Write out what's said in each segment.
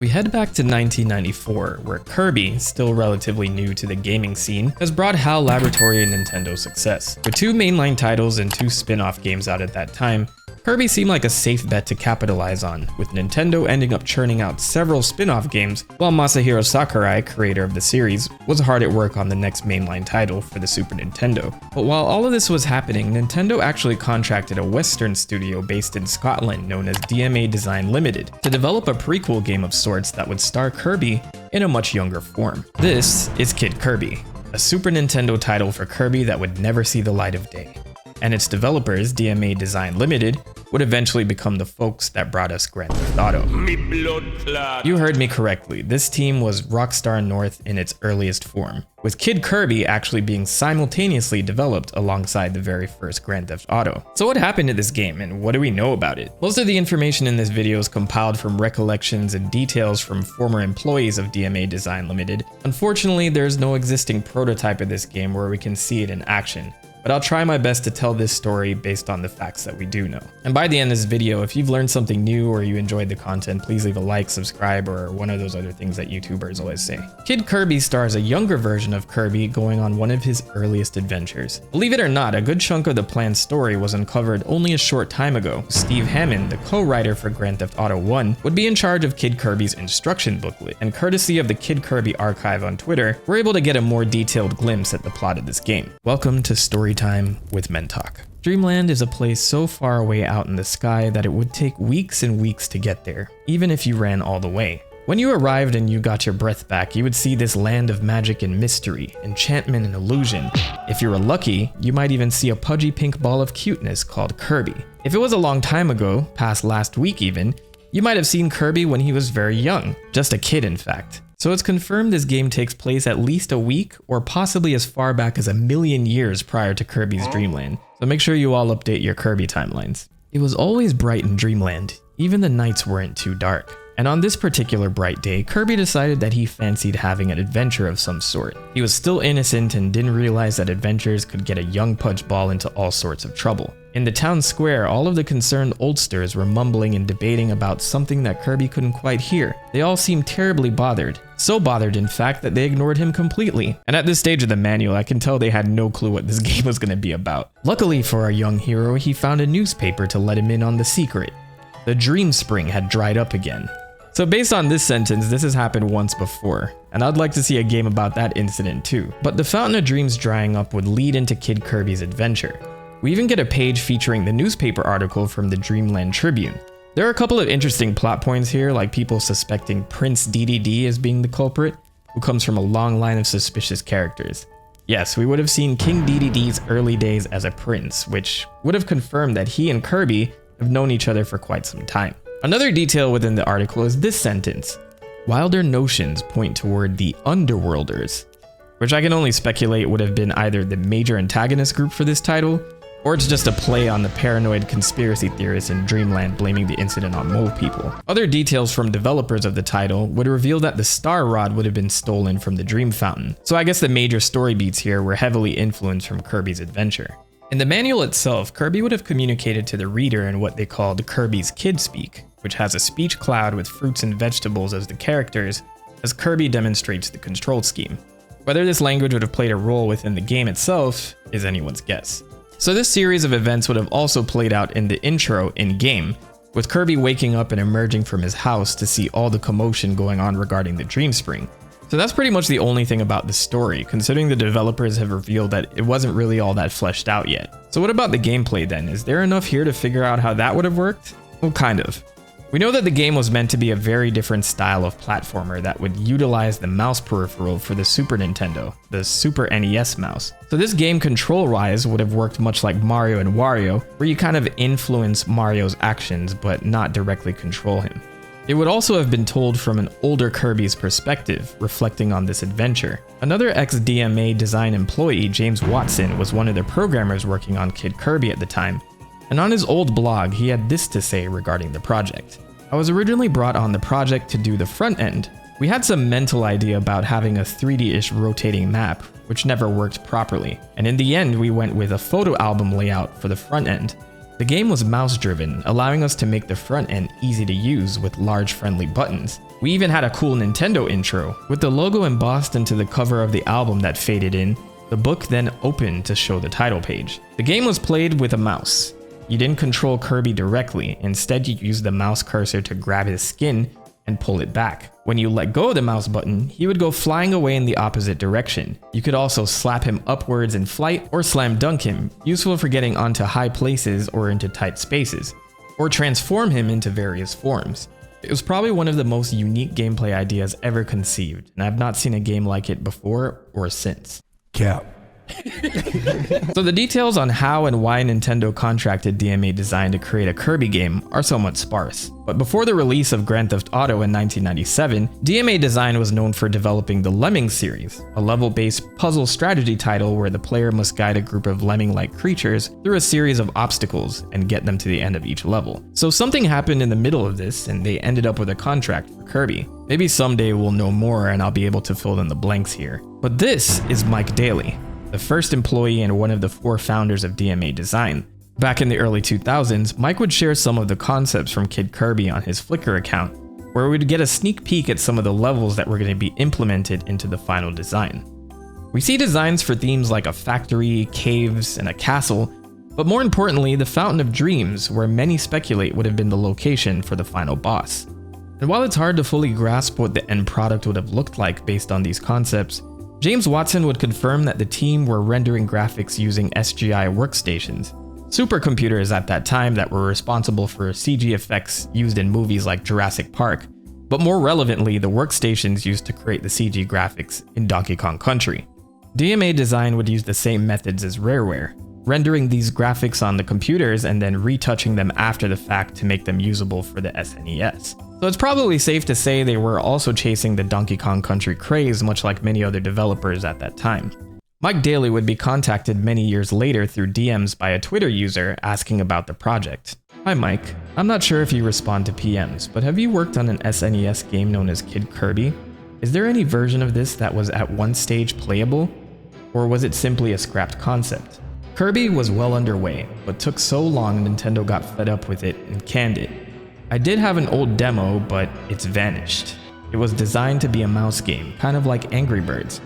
We head back to 1994, where Kirby, still relatively new to the gaming scene, has brought HAL Laboratory and Nintendo success. With 2 mainline titles and 2 spin-off games out at that time, Kirby seemed like a safe bet to capitalize on, with Nintendo ending up churning out several spin-off games, while Masahiro Sakurai, creator of the series, was hard at work on the next mainline title for the Super Nintendo. But while all of this was happening, Nintendo actually contracted a Western studio based in Scotland known as DMA Design LTD to develop a prequel game of sorts that would star Kirby in a much younger form. This is Kid Kirby, a Super Nintendo title for Kirby that would never see the light of day. And its developers, DMA Design LTD, would eventually become the folks that brought us Grand Theft Auto. You heard me correctly, this team was Rockstar North in its earliest form, with Kid Kirby actually being simultaneously developed alongside the very first Grand Theft Auto. So what happened to this game, and what do we know about it? Most of the information in this video is compiled from recollections and details from former employees of DMA Design LTD. Unfortunately, there is no existing prototype of this game where we can see it in action, but I'll try my best to tell this story based on the facts that we do know. And by the end of this video, if you've learned something new or you enjoyed the content, please leave a like, subscribe, or one of those other things that YouTubers always say. Kid Kirby stars a younger version of Kirby going on one of his earliest adventures. Believe it or not, a good chunk of the planned story was uncovered only a short time ago. Steve Hammond, the co-writer for Grand Theft Auto 1, would be in charge of Kid Kirby's instruction booklet, and courtesy of the Kid Kirby archive on Twitter, we're able to get a more detailed glimpse at the plot of this game. Welcome to Storytime with Mentok. Dreamland is a place so far away out in the sky that it would take weeks and weeks to get there, even if you ran all the way. When you arrived and you got your breath back, you would see this land of magic and mystery, enchantment and illusion. If you were lucky, you might even see a pudgy pink ball of cuteness called Kirby. If it was a long time ago, past last week even, you might have seen Kirby when he was very young, just a kid in fact. So it's confirmed this game takes place at least a week, or possibly as far back as 1,000,000 years prior to Kirby's Dreamland. So make sure you all update your Kirby timelines. It was always bright in Dreamland, even the nights weren't too dark. And on this particular bright day, Kirby decided that he fancied having an adventure of some sort. He was still innocent and didn't realize that adventures could get a young pudge ball into all sorts of trouble. In the town square, all of the concerned oldsters were mumbling and debating about something that Kirby couldn't quite hear. They all seemed terribly bothered. So bothered, in fact, that they ignored him completely. And at this stage of the manual, I can tell they had no clue what this game was going to be about. Luckily for our young hero, he found a newspaper to let him in on the secret. The Dream Spring had dried up again. So based on this sentence, this has happened once before, and I'd like to see a game about that incident too. But the Fountain of Dreams drying up would lead into Kid Kirby's adventure. We even get a page featuring the newspaper article from the Dreamland Tribune. There are a couple of interesting plot points here, like people suspecting Prince DDD as being the culprit, who comes from a long line of suspicious characters. Yes, we would have seen King DDD's early days as a prince, which would have confirmed that he and Kirby have known each other for quite some time. Another detail within the article is this sentence: wilder notions point toward the Underworlders, which I can only speculate would have been either the major antagonist group for this title, or it's just a play on the paranoid conspiracy theorists in Dreamland blaming the incident on mole people. Other details from developers of the title would reveal that the Star Rod would have been stolen from the Dream Fountain, so I guess the major story beats here were heavily influenced from Kirby's adventure. In the manual itself, Kirby would have communicated to the reader in what they called Kirby's Kid Speak, which has a speech cloud with fruits and vegetables as the characters, as Kirby demonstrates the control scheme. Whether this language would have played a role within the game itself is anyone's guess. So this series of events would have also played out in the intro in-game, with Kirby waking up and emerging from his house to see all the commotion going on regarding the Dream Spring. So that's pretty much the only thing about the story, considering the developers have revealed that it wasn't really all that fleshed out yet. So what about the gameplay then? Is there enough here to figure out how that would have worked? Well, kind of. We know that the game was meant to be a very different style of platformer that would utilize the mouse peripheral for the Super Nintendo, the Super NES mouse. So this game control-wise would have worked much like Mario and Wario, where you kind of influence Mario's actions but not directly control him. It would also have been told from an older Kirby's perspective, reflecting on this adventure. Another ex-DMA Design employee, James Watson, was one of the programmers working on Kid Kirby at the time, and on his old blog, he had this to say regarding the project. I was originally brought on the project to do the front end. We had some mental idea about having a 3D-ish rotating map, which never worked properly, and in the end we went with a photo album layout for the front end. The game was mouse-driven, allowing us to make the front end easy to use with large friendly buttons. We even had a cool Nintendo intro, with the logo embossed into the cover of the album that faded in. The book then opened to show the title page. The game was played with a mouse. You didn't control Kirby directly, instead you used the mouse cursor to grab his skin and pull it back. When you let go of the mouse button, he would go flying away in the opposite direction. You could also slap him upwards in flight or slam dunk him, useful for getting onto high places or into tight spaces, or transform him into various forms. It was probably one of the most unique gameplay ideas ever conceived, and I've not seen a game like it before or since. Cap. So the details on how and why Nintendo contracted DMA Design to create a Kirby game are somewhat sparse. But before the release of Grand Theft Auto in 1997, DMA Design was known for developing the Lemmings series, a level-based puzzle strategy title where the player must guide a group of lemming-like creatures through a series of obstacles and get them to the end of each level. So something happened in the middle of this and they ended up with a contract for Kirby. Maybe someday we'll know more and I'll be able to fill in the blanks here. But this is Mike Daly, the first employee and one of the 4 founders of DMA Design. Back in the early 2000s, Mike would share some of the concepts from Kid Kirby on his Flickr account, where we would get a sneak peek at some of the levels that were going to be implemented into the final design. We see designs for themes like a factory, caves, and a castle, but more importantly, the Fountain of Dreams, where many speculate would have been the location for the final boss. And while it's hard to fully grasp what the end product would have looked like based on these concepts, James Watson would confirm that the team were rendering graphics using SGI workstations, supercomputers at that time that were responsible for CG effects used in movies like Jurassic Park, but more relevantly, the workstations used to create the CG graphics in Donkey Kong Country. DMA Design would use the same methods as Rareware, rendering these graphics on the computers and then retouching them after the fact to make them usable for the SNES. So it's probably safe to say they were also chasing the Donkey Kong Country craze, much like many other developers at that time. Mike Daly would be contacted many years later through DMs by a Twitter user asking about the project. Hi Mike, I'm not sure if you respond to PMs, but have you worked on an SNES game known as Kid Kirby? Is there any version of this that was at one stage playable? Or was it simply a scrapped concept? Kirby was well underway, but took so long Nintendo got fed up with it and canned it. I did have an old demo, but it's vanished. It was designed to be a mouse game, kind of like Angry Birds.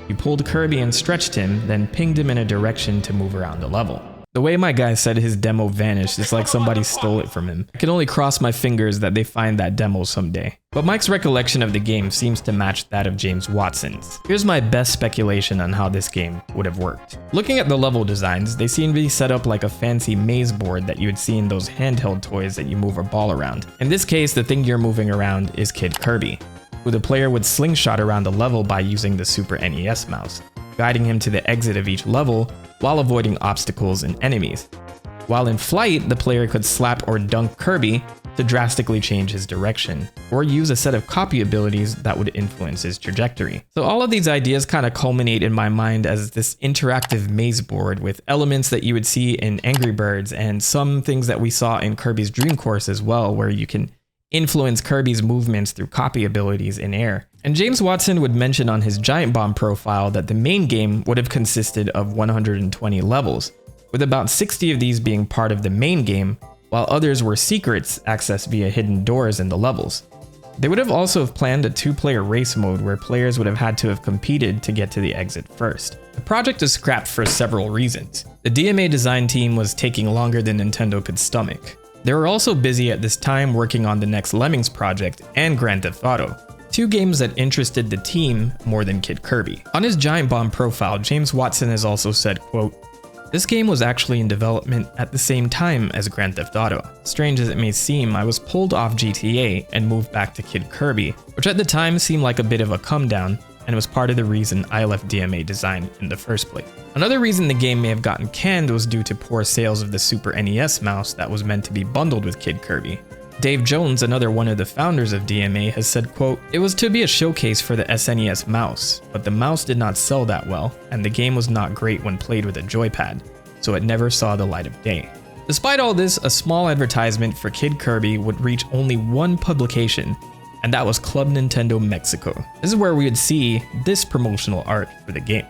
You pulled Kirby and stretched him, then pinged him in a direction to move around the level. The way my guy said his demo vanished, it's like somebody stole it from him. I can only cross my fingers that they find that demo someday. But Mike's recollection of the game seems to match that of James Watson's. Here's my best speculation on how this game would have worked. Looking at the level designs, they seem to be set up like a fancy maze board that you would see in those handheld toys that you move a ball around. In this case, the thing you're moving around is Kid Kirby, who the player would slingshot around the level by using the Super NES mouse, guiding him to the exit of each level while avoiding obstacles and enemies. While in flight, the player could slap or dunk Kirby to drastically change his direction, or use a set of copy abilities that would influence his trajectory. So all of these ideas kind of culminate in my mind as this interactive maze board with elements that you would see in Angry Birds and some things that we saw in Kirby's Dream Course as well, where you can influence Kirby's movements through copy abilities in air. And James Watson would mention on his Giant Bomb profile that the main game would have consisted of 120 levels, with about 60 of these being part of the main game, while others were secrets accessed via hidden doors in the levels. They would have also planned a 2-player race mode where players would have had to have competed to get to the exit first. The project is scrapped for several reasons. The DMA Design team was taking longer than Nintendo could stomach. They were also busy at this time working on the next Lemmings project and Grand Theft Auto, 2 games that interested the team more than Kid Kirby. On his Giant Bomb profile, James Watson has also said, quote, "This game was actually in development at the same time as Grand Theft Auto. Strange as it may seem, I was pulled off GTA and moved back to Kid Kirby, which at the time seemed like a bit of a come down and was part of the reason I left DMA Design in the first place." Another reason the game may have gotten canned was due to poor sales of the Super NES mouse that was meant to be bundled with Kid Kirby. Dave Jones, another one of the founders of DMA, has said, quote, "It was to be a showcase for the SNES mouse, but the mouse did not sell that well, and the game was not great when played with a joypad, so it never saw the light of day." Despite all this, a small advertisement for Kid Kirby would reach only one publication, and that was Club Nintendo Mexico. This is where we would see this promotional art for the game.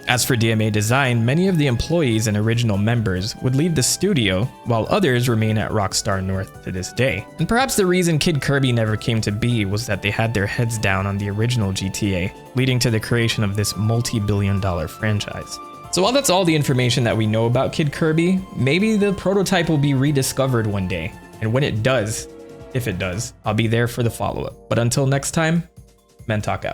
As for DMA Design, many of the employees and original members would leave the studio, while others remain at Rockstar North to this day. And perhaps the reason Kid Kirby never came to be was that they had their heads down on the original GTA, leading to the creation of this multi-billion-dollar franchise. So while that's all the information that we know about Kid Kirby, maybe the prototype will be rediscovered one day. And when it does, if it does, I'll be there for the follow-up. But until next time, Mentok out.